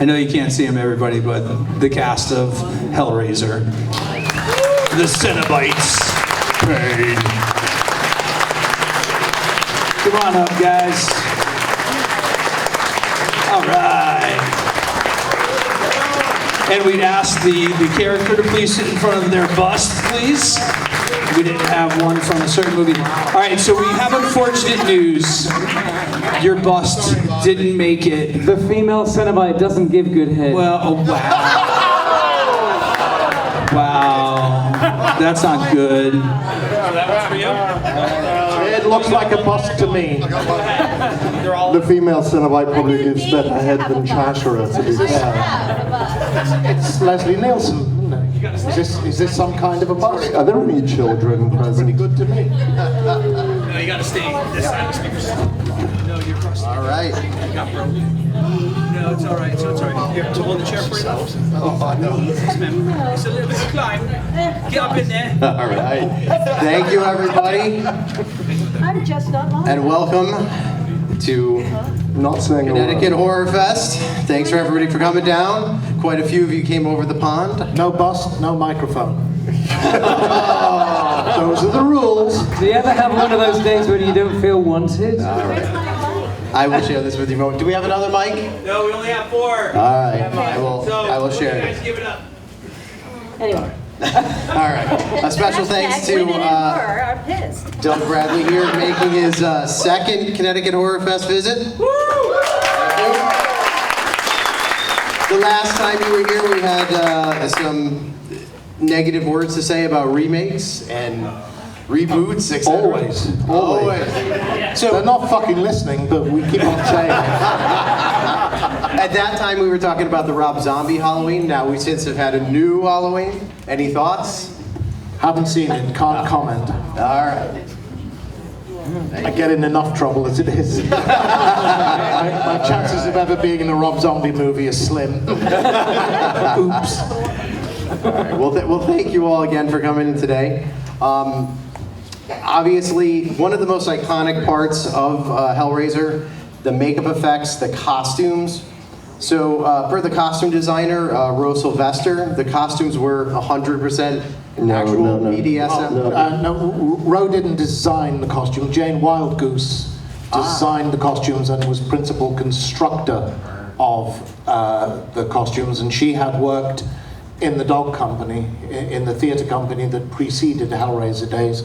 I know you can't see them, everybody, but the cast of Hellraiser. The Cenobites. Pain. Come on up, guys. All right. And we'd ask the character to please sit in front of their bust, please. We didn't have one from a certain movie. All right, so we have unfortunate news. Your bust didn't make it. The female Cenobite doesn't give good head. Well, oh, wow. Wow. That's not good. That was for you? It looks like a bust to me. The female Cenobite probably gives better head than Chashira, to be fair. It's Leslie Nielsen, isn't it? Is this some kind of a bust? Are there any children Pretty present? good to me. No, you gotta stay this side of the speakers. No, you're crossing. All right. You got broken. No, it's all right. So it's all right. Here, to hold the chair for you. Oh, no. Yes, ma'am. It's a little bit of a climb. Get up in there. All right. Thank you, everybody, I'm just not lying. and welcome to Not saying a Connecticut word. Horror Fest. Thanks for everybody for coming down. Quite a few of you came over the pond. No bust, no microphone. Those are the rules. Do you ever have one of those days when you don't feel wanted? All right. I will share this with you. Do we have another mic? No, we only have 4. All right. I will share You guys it. give it up. Anyway. All right. A special thanks to Women in horror are pissed. Doug Bradley here, making his second Connecticut Horror Fest visit. Thank you. The last time you were here, we had some negative words to say about remakes and reboots, etc. Always. So They're not fucking listening, but we keep on saying it. at that time, we were talking about the Rob Zombie Halloween. Now we since have had a new Halloween. Any thoughts? Haven't seen it, can't comment. All right. I get in enough trouble as it is. my chances of ever being in a Rob Zombie movie are slim. Oops. All right. Well, thank you all again for coming in today. Obviously, one of the most iconic parts of Hellraiser, the makeup effects, the costumes. So, for the costume designer, Rose Sylvester, the costumes were 100% actual BDSM. No, Ro didn't design the costume. Jane Wildgoose designed the costumes and was principal constructor of the costumes, and she had worked in the dog company, in the theatre company that preceded the Hellraiser days,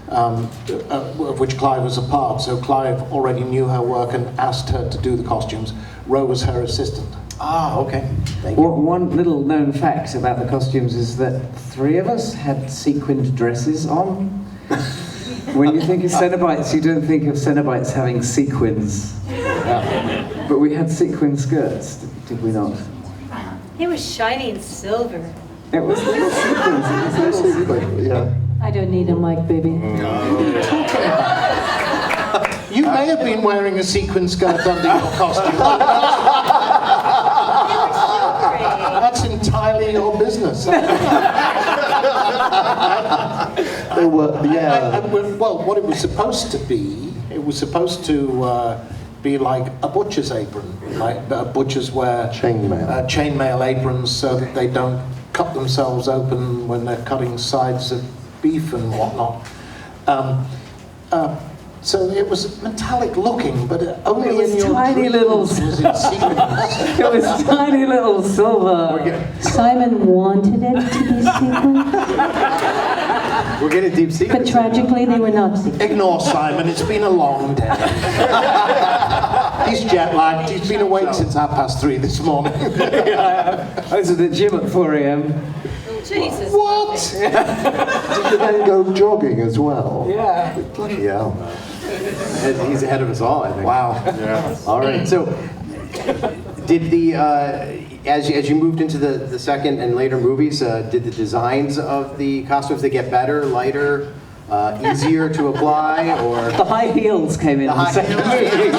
of which Clive was a part. So Clive already knew her work and asked her to do the costumes. Ro was her assistant. Ah, okay. Thank you. One little known fact about the costumes is that 3 of us had sequined dresses on. When you think of Cenobites, you don't think of Cenobites having sequins. But we had sequin skirts, did we not? It was shiny and silver. It was little sequins. It was little Yeah. I don't need a mic, baby. You may have been wearing a sequin skirt under your costume. That's entirely your business. They were, yeah. Well, what it was supposed to be, it was supposed to be like a butcher's apron. Like butchers wear chainmail aprons so that they don't cut themselves open when they're cutting sides of beef and whatnot. So it was metallic looking, but only It was in your tiny dreams little- was it sequins. It was tiny little silver. Simon wanted it to be sequin, We're getting deep secrets. but tragically they were not sequin. Ignore Simon, it's been a long day. He's jet lagged, he's been awake since 3:30 this morning. I was at the gym at 4 a.m. Jesus. What? Did you then go jogging as well? Yeah. Bloody hell. He's ahead of us all, I think. Wow. Yeah. All right. So, did the as you moved into the second and later movies, did the designs of the costumes they get better, lighter, easier to apply, or The high heels came in the second movie.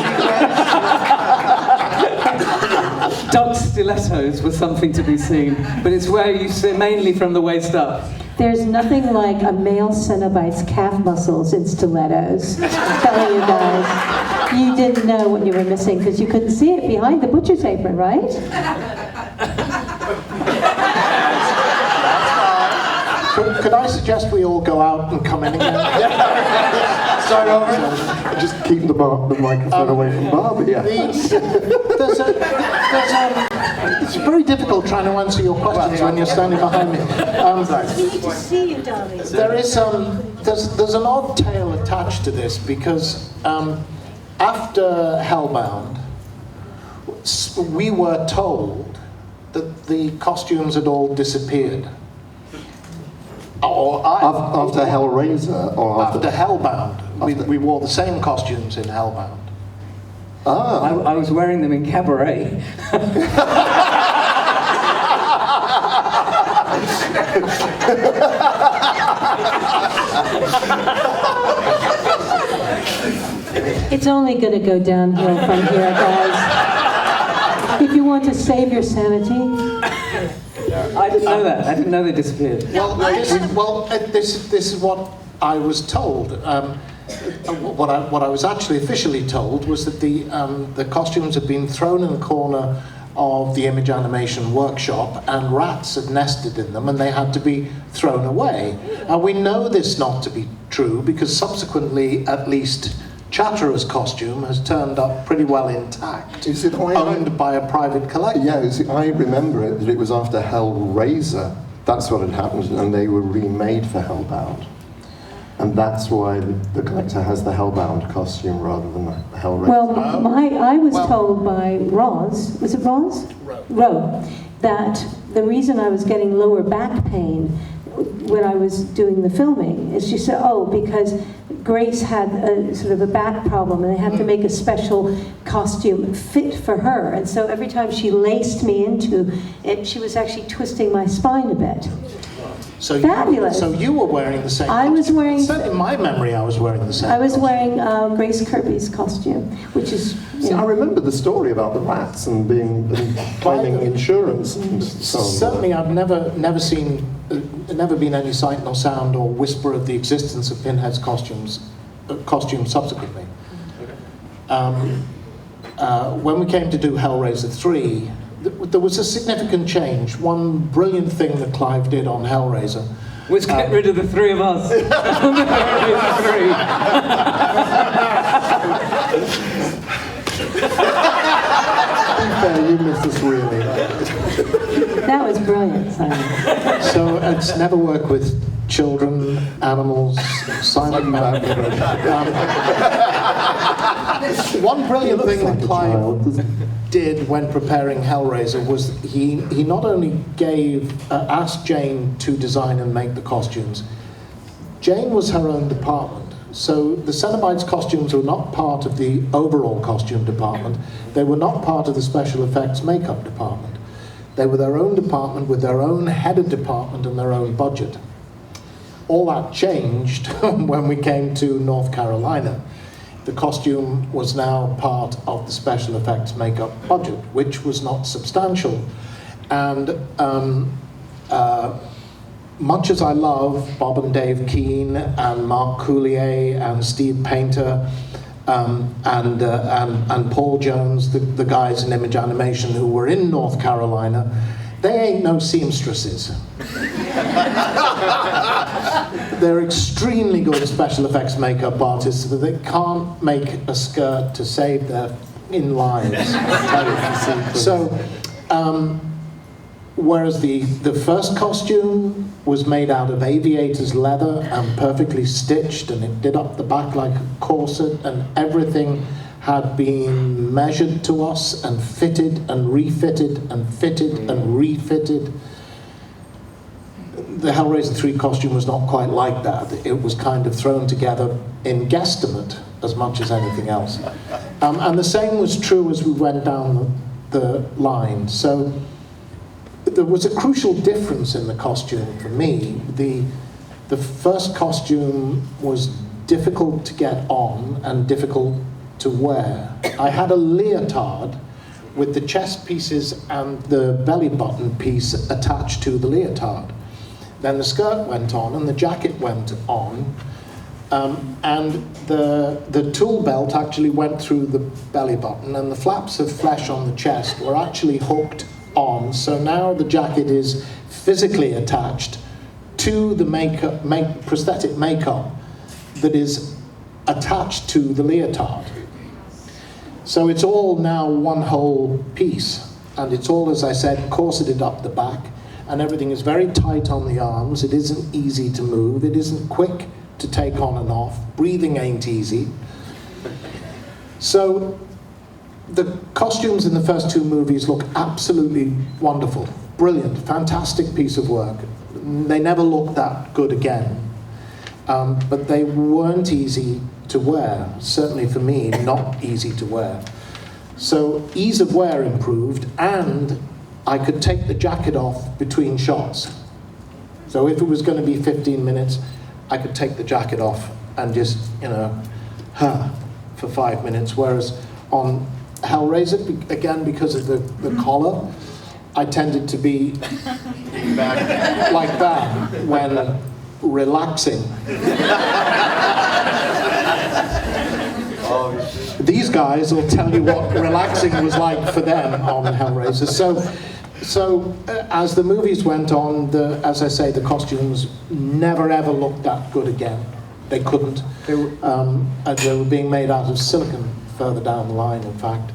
Dog stilettos was something to be seen, but it's where you see mainly from the waist up. There's nothing like a male Cenobite's calf muscles in stilettos. I'm telling you guys, you didn't know what you were missing because you couldn't see it behind the butcher's apron, right? Could I suggest we all go out and come in again? Start over. Just keep the microphone away from Barbie. Yeah. It's very difficult trying to answer your questions when you're standing behind me. Good to see you, darling. There's an odd tale attached to this because after Hellbound, we were told that the costumes had all disappeared. After Hellraiser or After Hellbound, we wore the same costumes in Hellbound. I was wearing them in Cabaret. It's only going to go downhill from here, guys. If you want to save your sanity. I didn't know that. I didn't know they disappeared. This is what I was told. What I was actually officially told was that the costumes had been thrown in the corner of the image animation workshop, and rats had nested in them, and they had to be thrown away. And we know this not to be true because subsequently, at least, Chatterer's costume has turned up pretty well intact, owned by a private collector. Yeah, I remember it, that it was after Hellraiser. That's what had happened, and they were remade for Hellbound. And that's why the collector has the Hellbound costume rather than the Hellraiser. Well, I was told by Roz, was it Roz? Ro, that the reason I was getting lower back pain when I was doing the filming is she said, because Grace had a sort of a back problem and they had to make a special costume fit for her. And so every time she laced me into it, she was actually twisting my spine a bit. So Fabulous. So you were wearing the same I was costume. wearing... Certainly in my memory, I was wearing the same I was costume. wearing Grace Kirby's costume, which is... See, I remember the story about the rats and claiming insurance and so on. Certainly, I've never been any sight nor sound or whisper of the existence of Pinhead's costume subsequently. When we came to do Hellraiser 3, there was a significant change. One brilliant thing that Clive did on Hellraiser was get rid of the three of us. You missed us really. That was brilliant, Simon. So it's never work with children, animals, silent men. One brilliant thing that Clive did when preparing Hellraiser was he not only asked Jane to design and make the costumes. Jane was her own department. So the Cenobites costumes were not part of the overall costume department. They were not part of the special effects makeup department. They were their own department with their own head of department and their own budget. All that changed when we came to North Carolina. The costume was now part of the special effects makeup budget, which was not substantial. And much as I love Bob and Dave Keane and Mark Coulier and Steve Painter and Paul Jones, the guys in image animation who were in North Carolina, they ain't no seamstresses. They're extremely good special effects makeup artists, but they can't make a skirt to save their lives. So, whereas the first costume was made out of aviator's leather and perfectly stitched, and it did up the back like a corset, and everything had been measured to us and fitted and refitted and fitted and refitted. The Hellraiser 3 costume was not quite like that. It was kind of thrown together in guesstimate as much as anything else. And the same was true as we went down the line. So there was a crucial difference in the costume for me. The first costume was difficult to get on and difficult to wear. I had a leotard with the chest pieces and the belly button piece attached to the leotard. Then the skirt went on and the jacket went on, and the tool belt actually went through the belly button, and the flaps of flesh on the chest were actually hooked on. So now the jacket is physically attached to the prosthetic makeup that is attached to the leotard. So it's all now one whole piece, and it's all, as I said, corseted up the back, and everything is very tight on the arms. It isn't easy to move. It isn't quick to take on and off. Breathing ain't easy. So the costumes in the first two movies look absolutely wonderful, brilliant, fantastic piece of work. They never looked that good again. But they weren't easy to wear, certainly for me, not easy to wear. So ease of wear improved, and I could take the jacket off between shots. So if it was going to be 15 minutes, I could take the jacket off and just, for 5 minutes. Whereas on Hellraiser, again, because of the collar, I tended to be like that when relaxing. These guys will tell you what relaxing was like for them on Hellraiser. So as the movies went on, as I say, the costumes never ever looked that good again. They couldn't. They were being made out of silicon further down the line, in fact.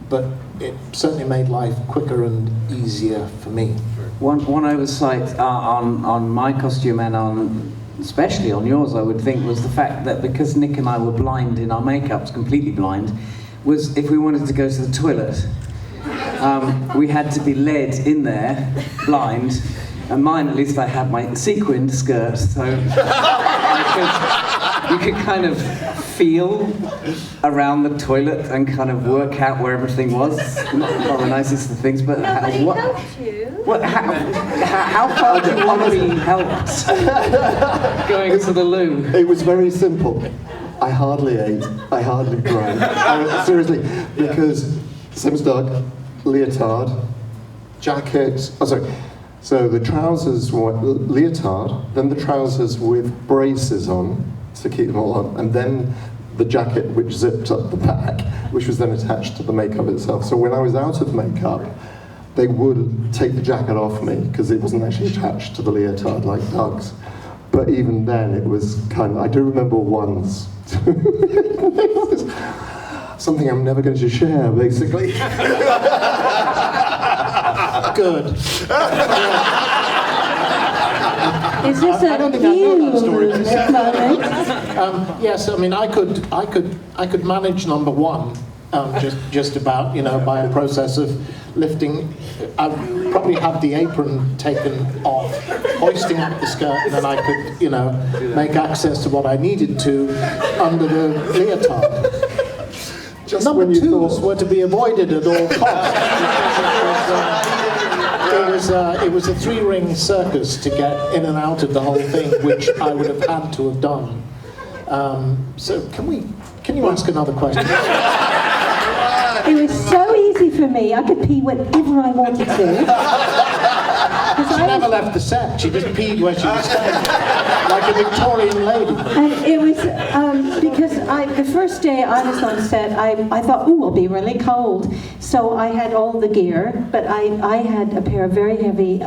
But it certainly made life quicker and easier for me. One oversight on my costume and especially on yours, I would think, was the fact that because Nick and I were blind in our makeups, completely blind, was if we wanted to go to the toilet, we had to be led in there, blind. And mine, at least, I had my sequined skirt, so you could kind of feel around the toilet and kind of work out where everything was. Not the nicest of things, but Nobody helped you. How far did you want to be helped going to the loo? It was very simple. I hardly ate. I hardly drank. Seriously, because same as Doug, leotard, jacket. Oh, sorry. So the trousers were leotard, then the trousers with braces on to keep them all on, and then the jacket which zipped up the back, which was then attached to the makeup itself. So when I was out of makeup, they would take the jacket off me because it wasn't actually attached to the leotard like Doug's. But even then, it was kind of, I do remember once, something I'm never going to share, basically. Good. Is this I don't think I know that story. moment? Yes, I mean I could manage number one, just about, by a process of lifting. I'd probably have the apron taken off, hoisting up the skirt, and then I could, make access to what I needed to under the leotard. Just Number when you twos thought were to be avoided at all costs. It was a three-ring circus to get in and out of the whole thing, which I would have had to have done. So can you ask another question? It was so easy for me. I could pee whenever I wanted to. She never left the set. She just peed where she was staying, like a Victorian lady. And it was because the first day I was on set, I thought, ooh, I'll be really cold. So I had all the gear, but I had a pair of very heavy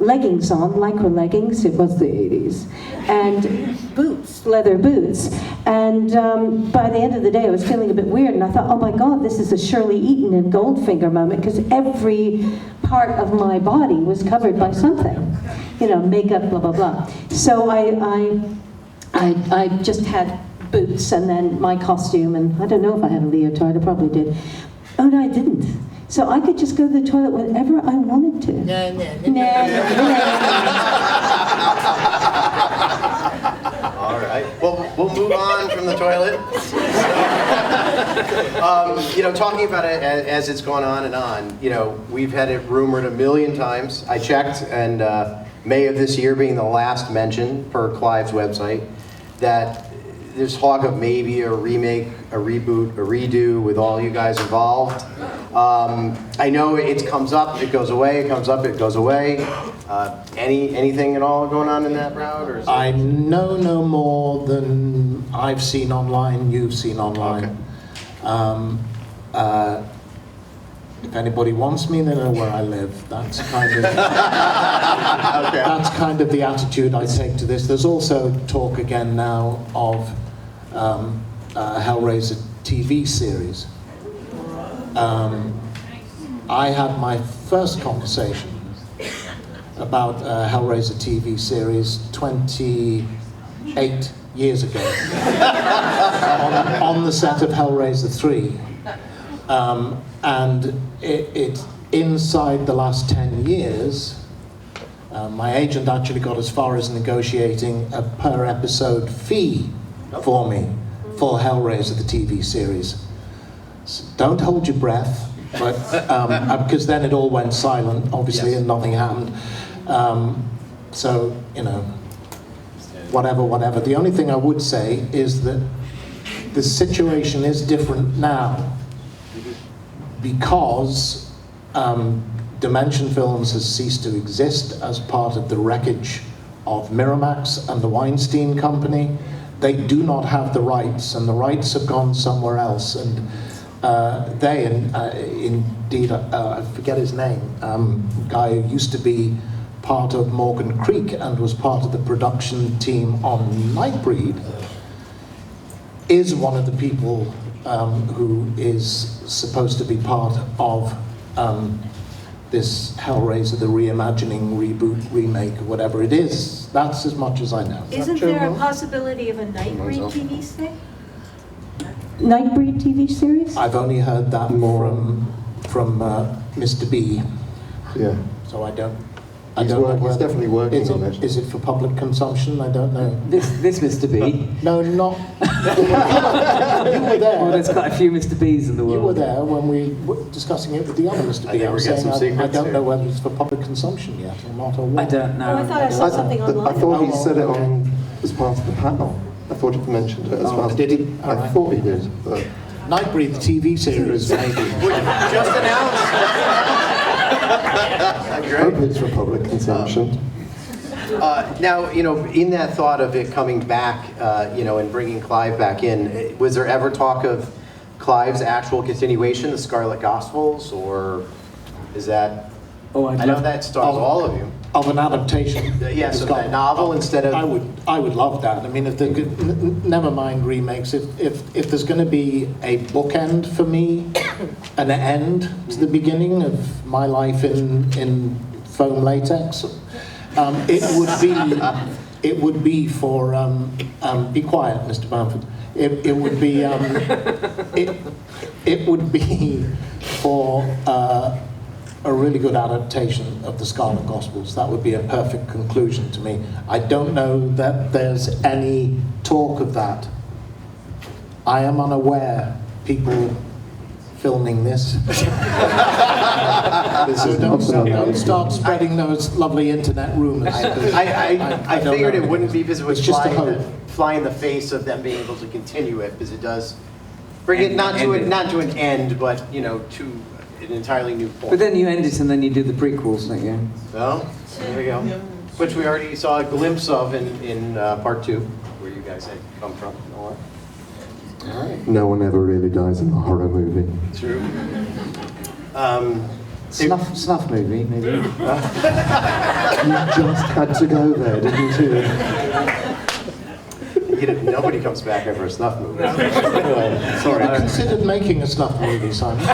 leggings on, lycra leggings. It was the 80s, and boots, leather boots. And by the end of the day, I was feeling a bit weird, and I thought, oh my God, this is a Shirley Eaton and Goldfinger moment, because every part of my body was covered by something, makeup, blah blah blah. So I just had boots and then my costume, and I don't know if I had a leotard. I probably did. Oh no, I didn't. So I could just go to the toilet whenever I wanted to. All right. Well, we'll move on from the toilet. Talking about it as it's gone on and on, we've had it rumored a million times. I checked, and May of this year being the last mention per Clive's website, that there's talk of maybe a remake, a reboot, a redo with all you guys involved. I know it comes up, it goes away, it comes up, it goes away. Anything at all going on in that route? Or I know no more than I've seen online, you've seen online. Okay. If anybody wants me, they know where I live. That's kind of that's kind of the attitude I take to this. There's also talk again now of Hellraiser TV series. I had my first conversation about Hellraiser TV series 28 years ago on the set of Hellraiser 3. And it inside the last 10 years, my agent actually got as far as negotiating a per episode fee for me for Hellraiser, the TV series. So don't hold your breath, but because then it all went silent, obviously, and nothing happened. So, you know, whatever. The only thing I would say is that the situation is different now because Dimension Films has ceased to exist as part of the wreckage of Miramax and the Weinstein Company. They do not have the rights, and the rights have gone somewhere else. And indeed, I forget his name, guy who used to be part of Morgan Creek and was part of the production team on Nightbreed, is one of the people who is supposed to be part of this Hellraiser, the reimagining, reboot, remake, whatever it is. That's as much as I know. Isn't there a possibility of a Nightbreed TV thing? Nightbreed TV series? I've only heard that from Mr. B. Yeah. So I don't He's definitely working on it. Is it for public consumption? I don't know. This Mr. B. No, not. You were there. Well, there's quite a few Mr. B's in the world. You were there when we were discussing it with the other Mr. B. I was saying I don't know whether it's for public consumption yet or not, or what. I don't know. Oh, I thought I saw something online. I thought he said it on as part of the panel. I thought he mentioned it as part. Did he? I thought he did. But Nightbreed, the TV series, maybe. Just announced. I hope it's for public consumption. Now, you know, in that thought of it coming back, you know, and bringing Clive back in, was there ever talk of Clive's actual continuation, the Scarlet Gospels, or is that? Oh, I know that stars all of you. Of an adaptation. Yes, of that novel instead of. I would love that. I mean, if they could, never mind remakes. If there's going to be a bookend for me, an end to the beginning of my life in foam latex, it would be for be quiet, Mr. Bamford. It would be it would be for a really good adaptation of the Scarlet Gospels. That would be a perfect conclusion to me. I don't know that there's any talk of that. I am unaware people filming this. So don't start spreading those lovely internet rumors. I figured it wouldn't be because it was It's just a fly in the face of them being able to continue it, because it does bring it not to an end, but you know, to an entirely new point. But then you end it and then you do the prequels, don't you? Well, there we go. Which we already saw a glimpse of in part 2, where you guys had come from. All right. No one ever really dies in a horror movie. True. Snuff movie, maybe. You just had to go there, didn't you? Nobody comes back after a snuff movie. Sorry. I considered making a snuff movie, Simon.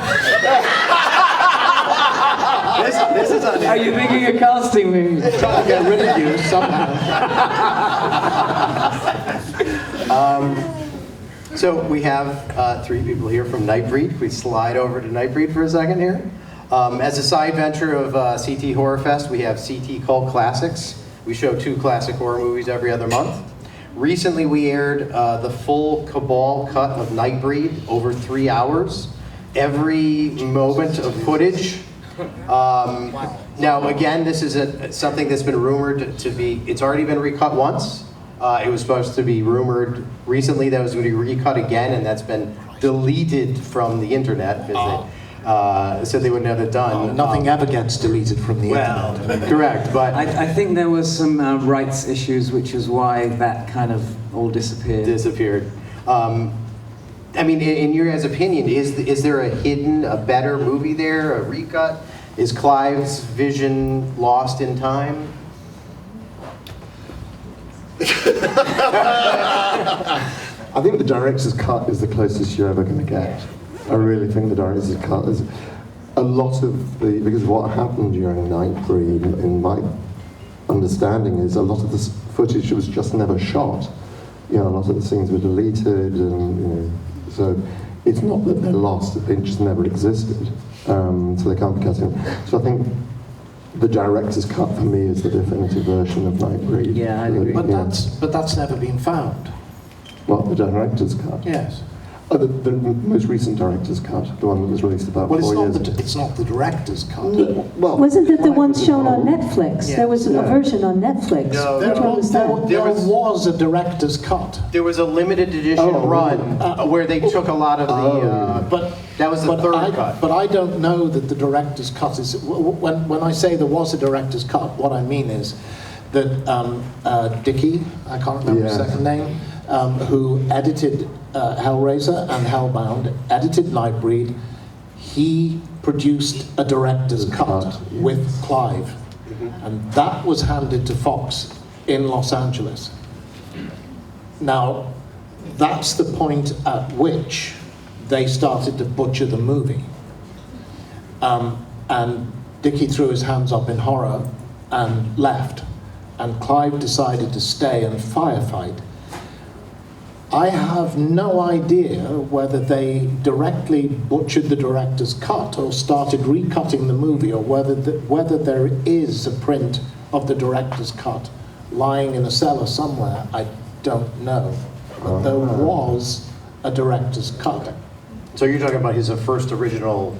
This is on. Are you thinking a casting movie? Trying to get rid of you somehow. So we have 3 people here from Nightbreed. We slide over to Nightbreed for a second here. As a side venture of CT HorrorFest, we have CT Cult Classics. We show 2 classic horror movies every other month. Recently we aired the full Cabal cut of Nightbreed, over 3 hours. Every moment of footage. Now again, this is something that's been rumored to be, it's already been recut once. It was supposed to be rumored recently that it was going to be recut again, and that's been deleted from the internet because they said they wouldn't have it done. Nothing ever gets deleted from the internet. Correct, but I think there was some rights issues, which is why that kind of all disappeared. I mean, in your guys' opinion, is there a better movie there, a recut? Is Clive's vision lost in time? I think the director's cut is the closest you're ever going to get. I really think the director's cut is a lot of because what happened during Nightbreed, in my understanding, is a lot of this footage was just never shot. You know, a lot of the scenes were deleted, and so it's not that they're lost; they just never existed, so they can't be cut in. So I think the director's cut for me is the definitive version of Nightbreed. Yeah, I agree. But that's never been found. What, the director's cut? Yes. Oh, the most recent director's cut, the one that was released about 4 years ago. It's not the director's cut. Well, Wasn't it the one shown on Netflix? Yeah. There was a version on Netflix. No, Which one was that? There was a director's cut. There was a limited edition run where they took a lot of the. But that was the third cut. But I don't know that the director's cut is. When I say there was a director's cut, what I mean is that Dickie, I can't remember his second name, who edited Hellraiser and Hellbound, edited Nightbreed, he produced a director's cut with Clive. And that was handed to Fox in Los Angeles. Now, that's the point at which they started to butcher the movie. And Dickie threw his hands up in horror and left. And Clive decided to stay and firefight. I have no idea whether they directly butchered the director's cut or started recutting the movie, or whether there is a print of the director's cut lying in a cellar somewhere. I don't know. But there was a director's cut. So you're talking about his first original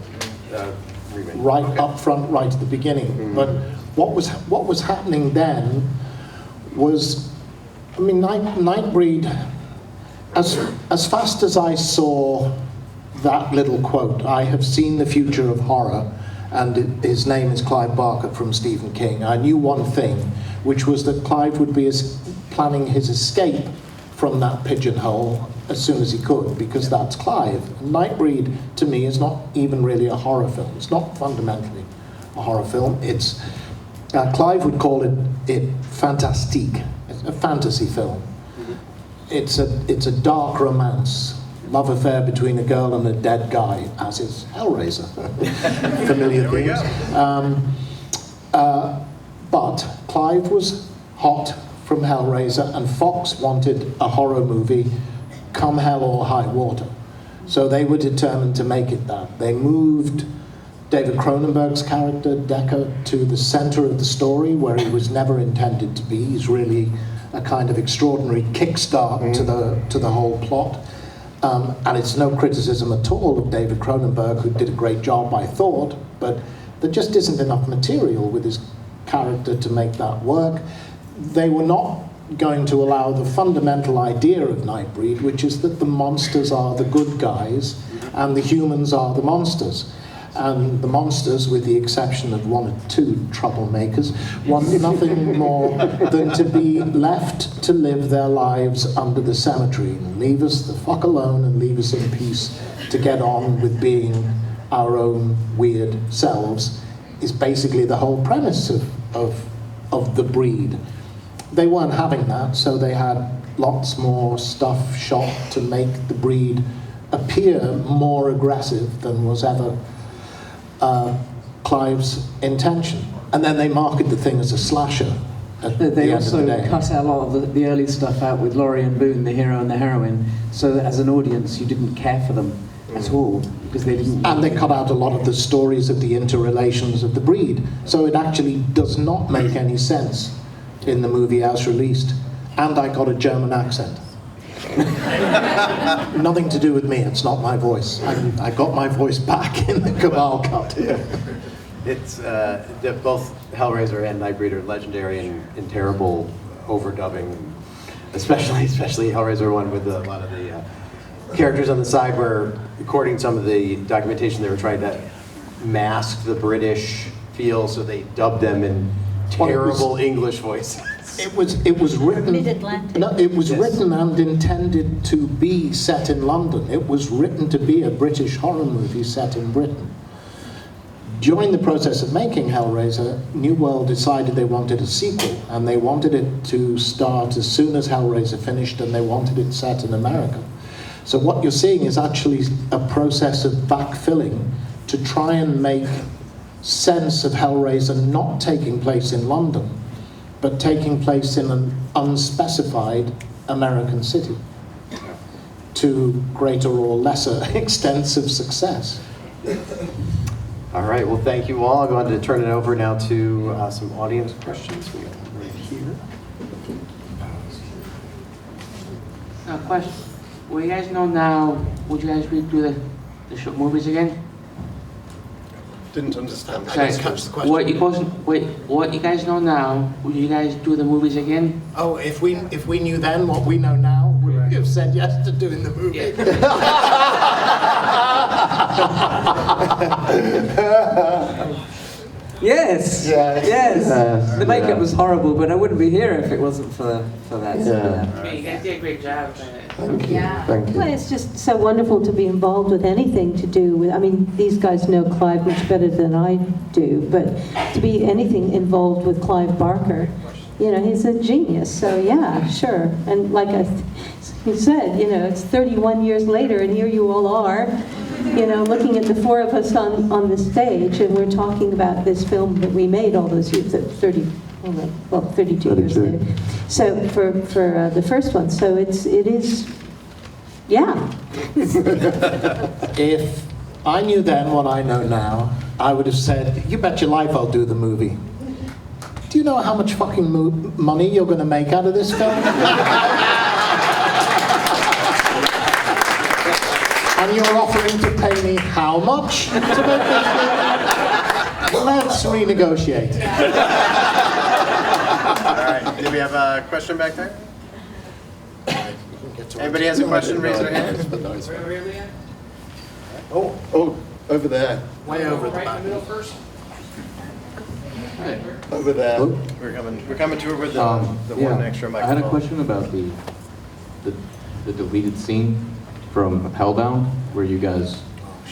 remake? Right up front, right at the beginning. Mm-hmm. But what was happening then was, I mean, Nightbreed. As fast as I saw that little quote, I have seen the future of horror, and his name is Clive Barker from Stephen King, I knew one thing, which was that Clive would be planning his escape from that pigeonhole as soon as he could, because that's Clive. Nightbreed, to me, is not even really a horror film. It's not fundamentally a horror film. It's Clive would call it fantastique, a fantasy film. It's a dark romance, love affair between a girl and a dead guy, as is Hellraiser. Familiar themes. But Clive was hot from Hellraiser, and Fox wanted a horror movie, come hell or high water. So they were determined to make it that. They moved David Cronenberg's character, Decker, to the center of the story, where he was never intended to be. He's really a kind of extraordinary kickstart to the whole plot. And it's no criticism at all of David Cronenberg, who did a great job, I thought, but there just isn't enough material with his character to make that work. They were not going to allow the fundamental idea of Nightbreed, which is that the monsters are the good guys and the humans are the monsters. And the monsters, with the exception of one or two troublemakers, want nothing more than to be left to live their lives under the cemetery and leave us the fuck alone and leave us in peace to get on with being our own weird selves, is basically the whole premise of the breed. They weren't having that, so they had lots more stuff shot to make the breed appear more aggressive than was ever Clive's intention. And then they marketed the thing as a slasher at the They end of the also day. cut a lot of the early stuff out with Laurie and Boone, the hero and the heroine, so that as an audience you didn't care for them at all, because they didn't... And they cut out a lot of the stories of the interrelations of the breed. So it actually does not make any sense in the movie as released. And I got a German accent. Nothing to do with me, it's not my voice. I got my voice back in the Cabal cut. It's both Hellraiser and Nightbreed are legendary in terrible overdubbing, especially Hellraiser 1 with a lot of the characters on the side where, according to some of the documentation, they were trying to mask the British feel, so they dubbed them in terrible English voices. It was written. Mid-Atlantic. No, it was written and intended to be set in London. It was written to be a British horror movie set in Britain. During the process of making Hellraiser, New World decided they wanted a sequel, and they wanted it to start as soon as Hellraiser finished, and they wanted it set in America. So what you're seeing is actually a process of backfilling to try and make sense of Hellraiser not taking place in London, but taking place in an unspecified American city to greater or lesser extents of success. All right, well, thank you all. I'm going to turn it over now to some audience questions. We got one right here. Question. What you guys know now, would you guys redo the short movies again? Didn't understand. I didn't catch the question. What you guys know now, would you guys do the movies again? Oh, if we knew then what we know now, we would have said yes to doing the movie. Yes. Yes. Yes. The makeup was horrible, but I wouldn't be here if it wasn't for that. Yeah. You guys did a great job. Thank you. Thank Well, you. it's just so wonderful to be involved with anything to do with, I mean, these guys know Clive much better than I do, but to be anything involved with Clive Barker, you know, he's a genius, so yeah, sure. And like you said, you know, it's 31 years later, and here you all are, you know, looking at the four of us on the stage, and we're talking about this film that we made all those years, 32 years later. So for the first one, so it is, yeah. If I knew then what I know now, I would have said, you bet your life I'll do the movie. Do you know how much fucking money you're going to make out of this film? And you're offering to pay me how much to make this movie? Let's renegotiate. All right, do we have a question back there? Anybody has a question, raise their hand. Oh, over there. Way over the Right in back. the middle first. Over there. We're coming to it with the one extra I microphone. had a question about the deleted scene from Hellbound, where you guys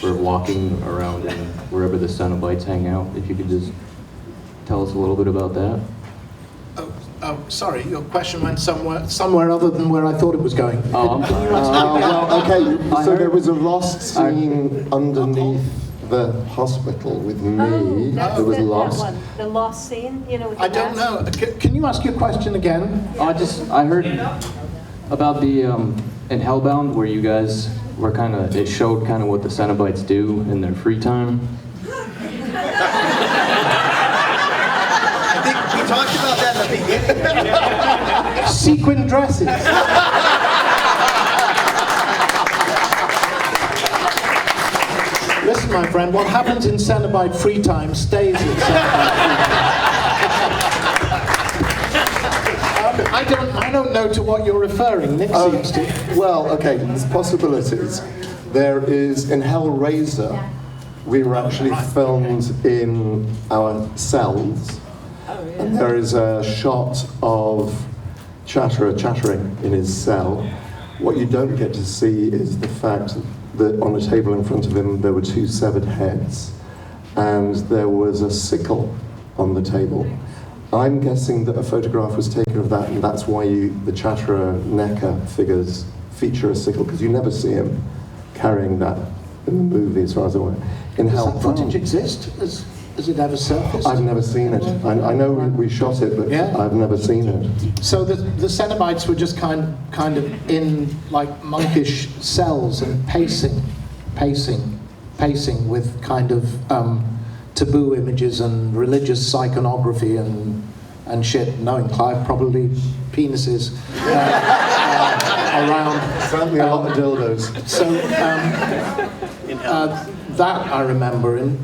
were walking around and wherever the Cenobites hang out. If you could just tell us a little bit about that. Oh, sorry, your question went somewhere other than where I thought it was going. Oh, I'm sorry. Well, okay, so there was a lost scene underneath the hospital with me. There was lost. That one, the lost scene, you know. With I the don't mask. know. Can you ask your question again? I heard about the in Hellbound, where you guys were it showed kind of what the Cenobites do in their free time. I think we talked about that in the beginning. Sequin dresses. Listen, my friend, what happens in Cenobite free time stays in Cenobite. I don't know to what you're referring. Nick seems to. Well, okay, there's possibilities. There is, in Hellraiser, we were actually filmed in our cells. And there is a shot of Chatterer chattering in his cell. What you don't get to see is the fact that on a table in front of him there were two severed heads, and there was a sickle on the table. I'm guessing that a photograph was taken of that, and that's why the Chatterer NECA figures feature a sickle, because you never see him carrying that in the movie, as far as I know. In Does that Hellbound, footage exist? Has it ever surfaced? I've never seen it. I know we shot it, but Yeah. I've never seen it. So the Cenobites were just kind of in like monkish cells and pacing with kind of taboo images and religious iconography and shit. Knowing Clive, probably penises around. Certainly a lot of dildos. So that I remember in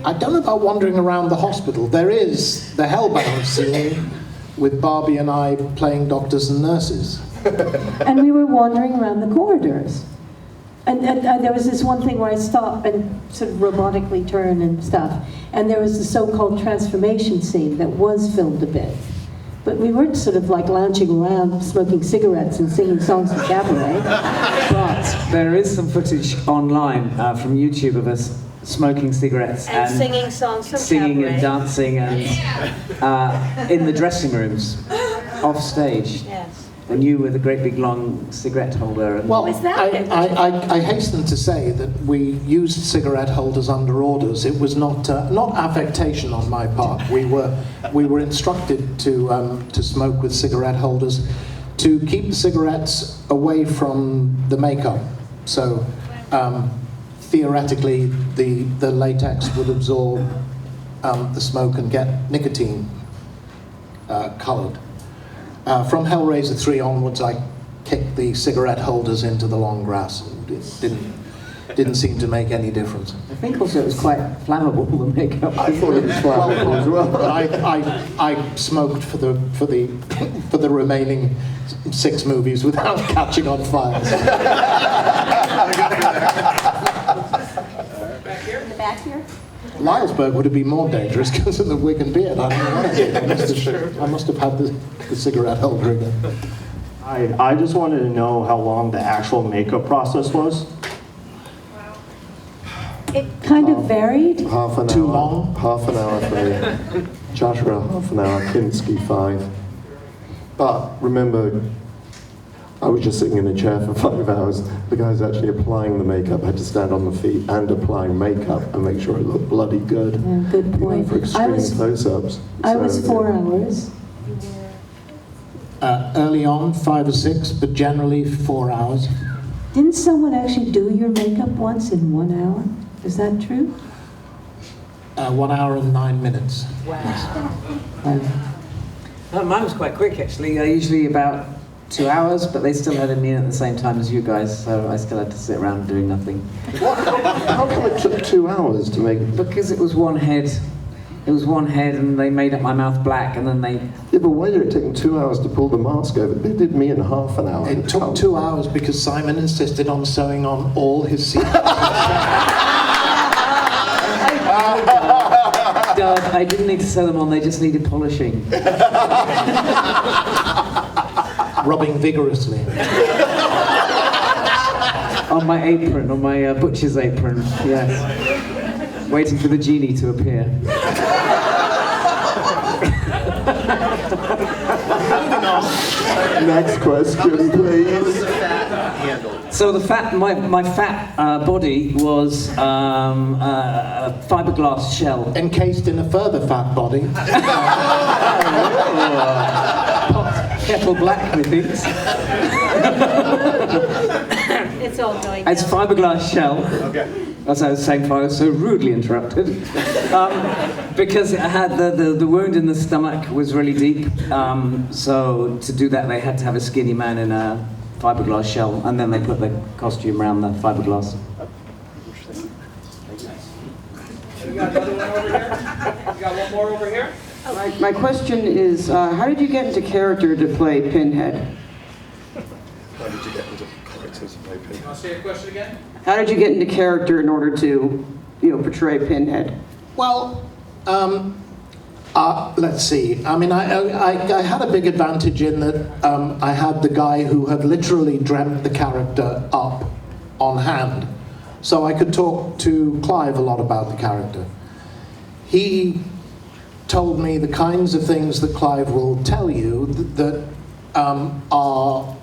I don't know about wandering around the hospital. There is the Hellbound scene with Barbie and I playing doctors and nurses. And we were wandering around the corridors. And there was this one thing where I stopped and sort of robotically turn and stuff. And there was the so-called transformation scene that was filmed a bit. But we weren't sort of like lounging around, smoking cigarettes and singing songs of cabaret. But there is some footage online from YouTube of us smoking cigarettes And singing songs from singing cabaret. and dancing and in the dressing rooms, off stage. Yes. And you with a great big long cigarette holder. And Well, Was that I hasten to say that we used cigarette holders under orders. It was not affectation on my part. We were instructed to smoke with cigarette holders to keep the cigarettes away from the makeup. So theoretically, the latex would absorb the smoke and get nicotine coloured. From Hellraiser 3 onwards, I kicked the cigarette holders into the long grass. It didn't seem to make any difference. I think also it was quite flammable, the makeup. I thought it was flammable as well. But I smoked for the remaining 6 movies without catching on fire. In the back here? Lylesburg would have been more dangerous because of the wig and beard. I don't know what I did. I must have had the cigarette holder again. I just wanted to know how long the actual makeup process was. It kind of varied. Half an Too hour. long? Half an hour for me. Joshua, half an hour. Kinski, 5. But remember, I was just sitting in a chair for 5 hours. The guy's actually applying the makeup. I had to stand on the feet and applying makeup and make sure it looked bloody good. Yeah, good point. For extreme close-ups. I was So, 4 hours. Early on, 5 or 6, but generally 4 hours. Didn't someone actually do your makeup once in 1 hour? Is that true? 1 hour and 9 minutes. Mine was quite quick actually. Usually about 2 hours, but they still had me in at the same time as you guys, so I still had to sit around doing nothing. How come it took 2 hours to make... Because it was one head. It was one head, and they made up my mouth black, and then they... Yeah, but why did it take them 2 hours to pull the mask over? They did me in half an hour. It took 2 hours because Simon insisted on sewing on all his sequins. Doug, I didn't need to sew them on, they just needed polishing. Rubbing vigorously. On my apron, on my butcher's apron, yes. Waiting for the genie to appear. Next question, please. So the my fat body was a fiberglass shell. Encased in a further fat body. Kettle black, methinks. It's all going It's down. fiberglass shell. Okay. As I was saying before, I was so rudely interrupted. Because it had the wound in the stomach was really deep. So to do that, they had to have a skinny man in a fiberglass shell, and then they put the costume around the fiberglass. You got another one over here? You got one more over here? My question is, how did you get into character to play Pinhead? How did you get into characters to play You Pinhead? want to say the question again? How did you get into character in order to, portray Pinhead? Well, let's see. I mean, I had a big advantage in that I had the guy who had literally dreamt the character up on hand. So I could talk to Clive a lot about the character. He told me the kinds of things that Clive will tell you that are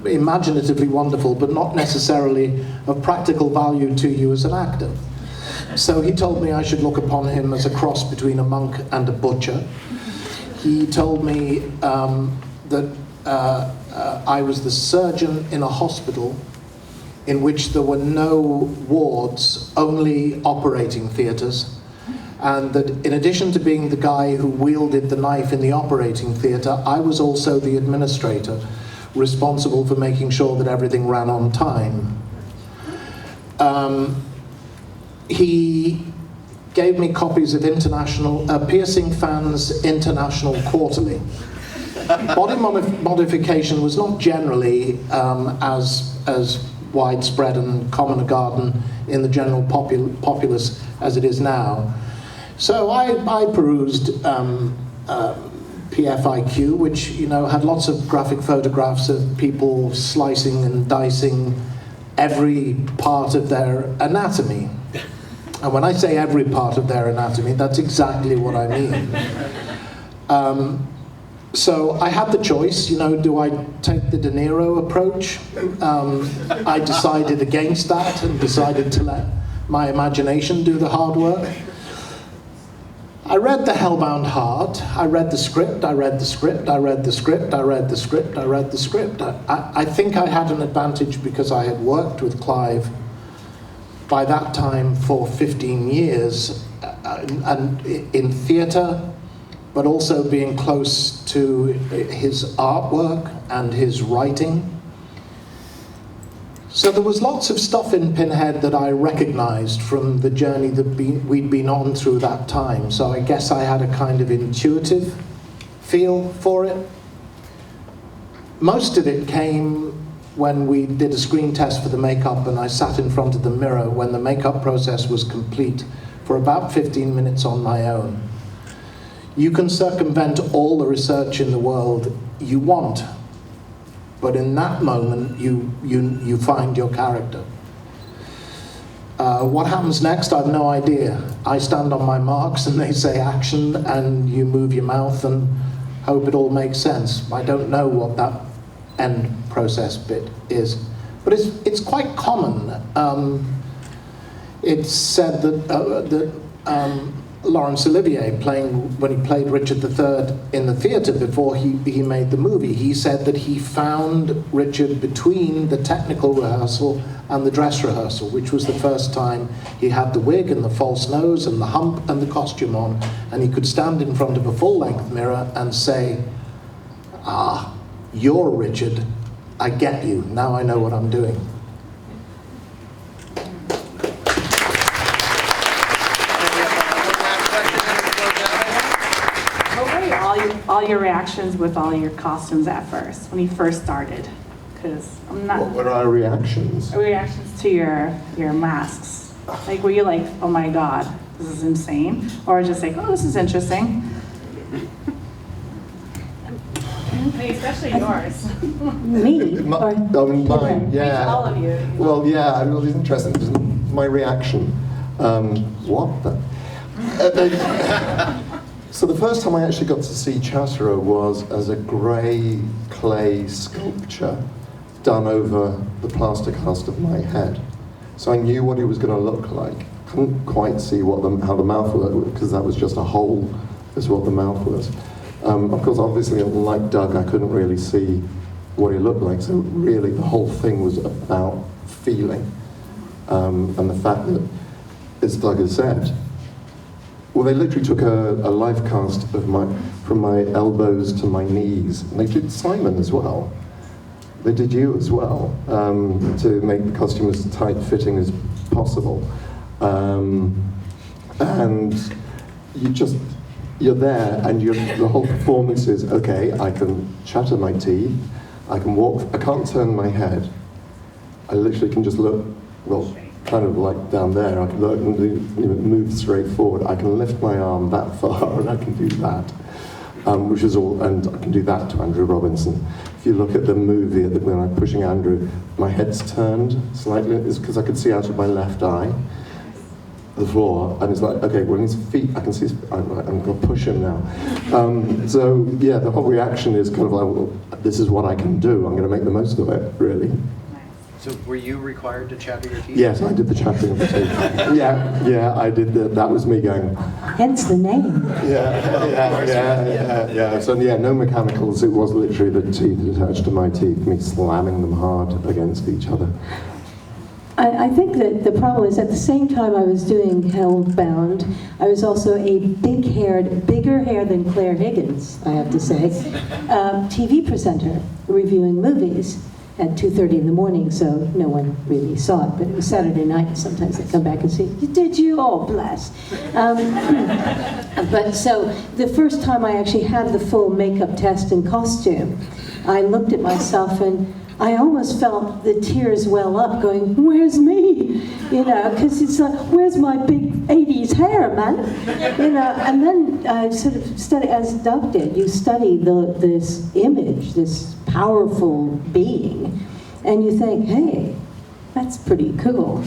imaginatively wonderful, but not necessarily of practical value to you as an actor. So he told me I should look upon him as a cross between a monk and a butcher. He told me that I was the surgeon in a hospital in which there were no wards, only operating theatres, and that in addition to being the guy who wielded the knife in the operating theatre, I was also the administrator, responsible for making sure that everything ran on time. He gave me copies of Piercing Fan's International Quarterly. Body modification was not generally as widespread and common a garden in the general populace as it is now. So I perused PFIQ, which had lots of graphic photographs of people slicing and dicing every part of their anatomy. And when I say every part of their anatomy, that's exactly what I mean. So I had the choice, do I take the De Niro approach? I decided against that and decided to let my imagination do the hard work. I read The Hellbound Heart, I read the script, I read the script, I read the script, I read the script, I read the script. I think I had an advantage because I had worked with Clive by that time for 15 years and in theatre, but also being close to his artwork and his writing. So there was lots of stuff in Pinhead that I recognized from the journey that we'd been on through that time. So I guess I had a kind of intuitive feel for it. Most of it came when we did a screen test for the makeup and I sat in front of the mirror when the makeup process was complete for about 15 minutes on my own. You can circumvent all the research in the world you want, but in that moment, you find your character. What happens next, I have no idea. I stand on my marks and they say action and you move your mouth and hope it all makes sense. I don't know what that end process bit is. But it's quite common. It's said that Laurence Olivier, when he played Richard III in the theatre before he made the movie, he said that he found Richard between the technical rehearsal and the dress rehearsal, which was the first time he had the wig and the false nose and the hump and the costume on, and he could stand in front of a full-length mirror and say, "Ah, you're Richard, I get you, now I know what I'm doing." All your reactions with all your costumes at first, when you first started? Because I'm not... What were our reactions? Reactions to your masks. Like, were you like, oh my God, this is insane? Or just like, oh, this is interesting? Especially yours. Me? Mine, yeah. All of you. Well, yeah, it was interesting. My reaction. What the? So the first time I actually got to see Chatterer was as a grey clay sculpture done over the plaster cast of my head. So I knew what he was going to look like. Couldn't quite see how the mouth worked, because that was just a hole, is what the mouth was. Of course, obviously, like Doug, I couldn't really see what he looked like, so really the whole thing was about feeling. And the fact that, as Doug has said, well, they literally took a life cast of from my elbows to my knees. And they did Simon as well. They did you as well, to make the costume as tight-fitting as possible. And you're there, and the whole performance is, okay, I can chatter my teeth, I can walk, I can't turn my head. I literally can just look, well, kind of like down there, I can look and move straight forward. I can lift my arm that far, and I can do that, which is all, and I can do that to Andrew Robinson. If you look at the movie, when I'm pushing Andrew, my head's turned slightly, it's because I could see out of my left eye the floor, and it's like, okay, well, his feet, I can see, I'm going to push him now. So, yeah, the whole reaction is kind of like, well, this is what I can do, I'm going to make the most of it, really. So were you required to chatter your teeth? Yes, I did the chattering of the teeth. Yeah, I did that was me going. Hence the name. Yeah. So yeah, no mechanicals, it was literally the teeth attached to my teeth, me slamming them hard against each other. I think that the problem is at the same time I was doing Hellbound, I was also a bigger hair than Claire Higgins, I have to say, TV presenter reviewing movies at 2:30 in the morning, so no one really saw it, but it was Saturday night, and sometimes they come back and say, did you? Oh, bless. But so the first time I actually had the full makeup test and costume, I looked at myself and I almost felt the tears well up going, where's me? You know, because it's like, where's my big 80s hair, man? You know, and then I sort of study, as Doug did, you study this image, this powerful being, and you think, hey, that's pretty cool.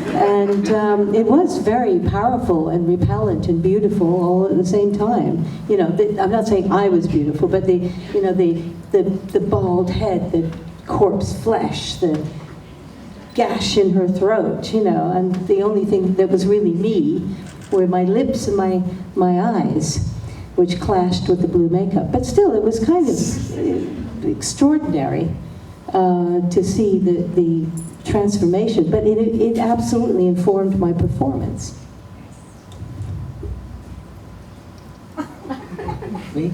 And it was very powerful and repellent and beautiful all at the same time. You know, I'm not saying I was beautiful, but the bald head, the corpse flesh, the gash in her throat, you know, and the only thing that was really me were my lips and my eyes, which clashed with the blue makeup. But still, it was kind of extraordinary to see the transformation, but it absolutely informed my performance. Me?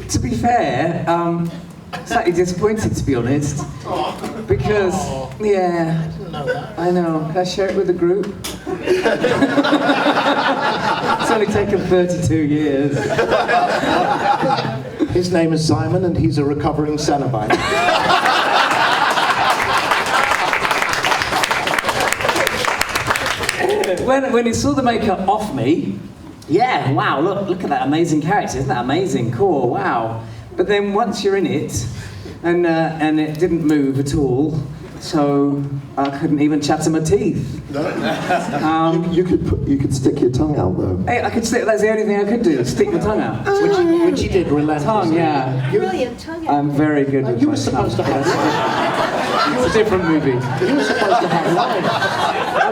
to be fair, slightly disappointed, to be honest, because yeah, I know. Can I share it with the group? It's only taken 32 years. His name is Simon, and he's a recovering Cenobite. When he saw the makeup off me, yeah, wow, look at that amazing character, isn't that amazing? Cool, wow. But then once you're in it, and it didn't move at all, so I couldn't even chatter my teeth. You could stick your tongue out though. Hey, I could stick. That's the only thing I could do. Stick my tongue out. Which you did relentlessly. Tongue, yeah. Brilliant tongue out. I'm very good with You my were supposed to tongue. have. It's a different movie. You were supposed to have lines. I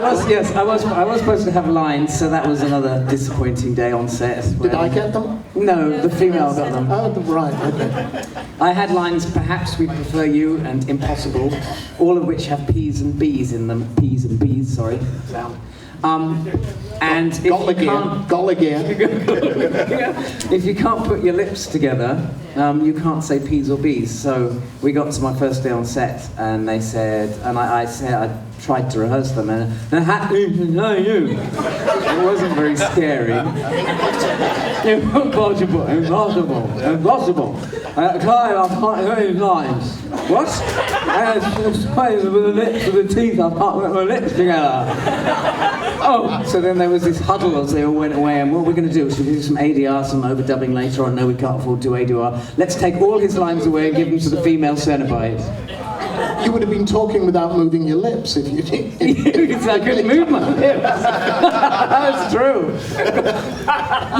was supposed to have lines, so that was another disappointing day on set. Did I get them? No, the female got them. Oh, right, okay. I had lines, perhaps we prefer you, and impossible, all of which have P's and B's in them. P's and B's, sorry, sound. And if if you can't put your lips together, you can't say P's or B's. So we got to my first day on set, and they said, and I said, I tried to rehearse them, and you. It wasn't very scary. Impossible. Clive, I can't hear his lines. What? I had with the lips, with the teeth, I can't put my lips together. Oh, so then there was this huddle as they all went away, and what we're going to do is we'll do some ADR, some overdubbing later on. No, we can't afford to do ADR. Let's take all his lines away and give them to the female Cenobite. You would have been talking without moving your lips if you did. I couldn't move my lips. That's true.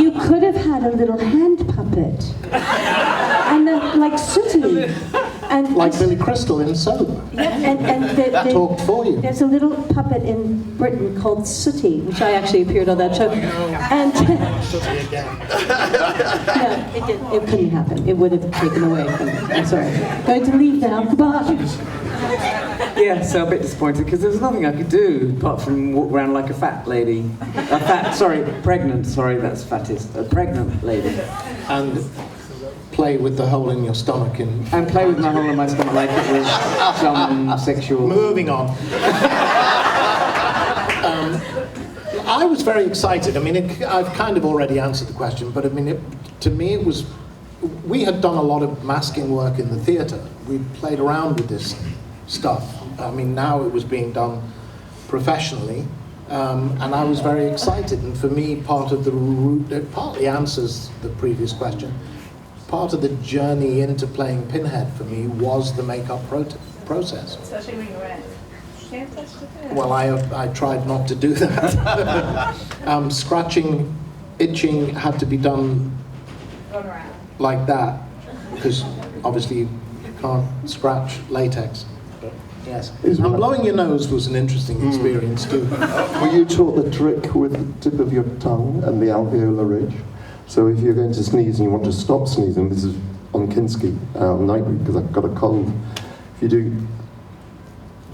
You could have had a little hand puppet, and then like Sooty, and like Billy Crystal in Soap. Yeah, and talked for you. There's a little puppet in Britain called Sooty, which I actually appeared on that show. And Sooty again. no, it couldn't happen. It would have taken away from it. I'm sorry. Going to leave now. Goodbye. Yeah, so a bit disappointed because there was nothing I could do apart from walk around like a fat lady. Pregnant, that's fattest. A pregnant lady. And play with the hole in your stomach and play with my hole in my stomach like it was some sexual. Moving on. I was very excited. I mean, I've kind of already answered the question, but I mean, to me it was, we had done a lot of masking work in the theatre. We played around with this stuff. I mean, now it was being done professionally, and I was very excited. And for me, part of the route, it partly answers the previous question. Part of the journey into playing Pinhead for me was the makeup process. Especially when you went, can't touch the pin. Well, I tried not to do that. Scratching, itching had to be done like that, because obviously you can't scratch latex. But yes. And blowing your nose was an interesting experience too. Were you taught the trick with the tip of your tongue and the alveolar ridge? So if you're going to sneeze and you want to stop sneezing, this is on Kinski, Nightweek, because I've got a cold. If you do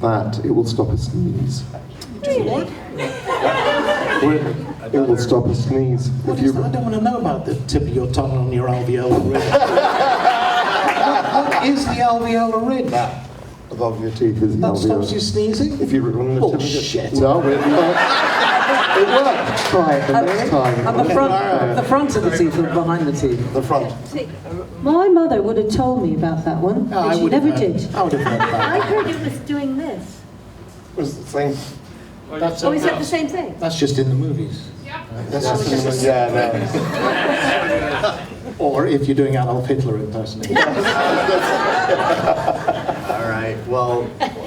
that, it will stop a sneeze. Really? It will stop a sneeze. I don't want to know about the tip of your tongue on your alveolar ridge. What is the alveolar ridge? Above your teeth is the alveolar. That stops you sneezing? If you run the tip of your... Bullshit. No, we're not. It worked. Try it the next time. And the front of the teeth or behind the teeth? The front. My mother would have told me about that one, but she never did. I would have heard I that. heard it was doing this. It was the same. That's, Oh, is that the same thing? that's just in the movies. That's just yeah, no. Or if you're doing Adolf Hitler impersonation. All right, well,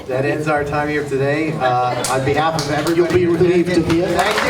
that ends our time here today. On behalf of everybody, You'll be relieved to hear. Thank you.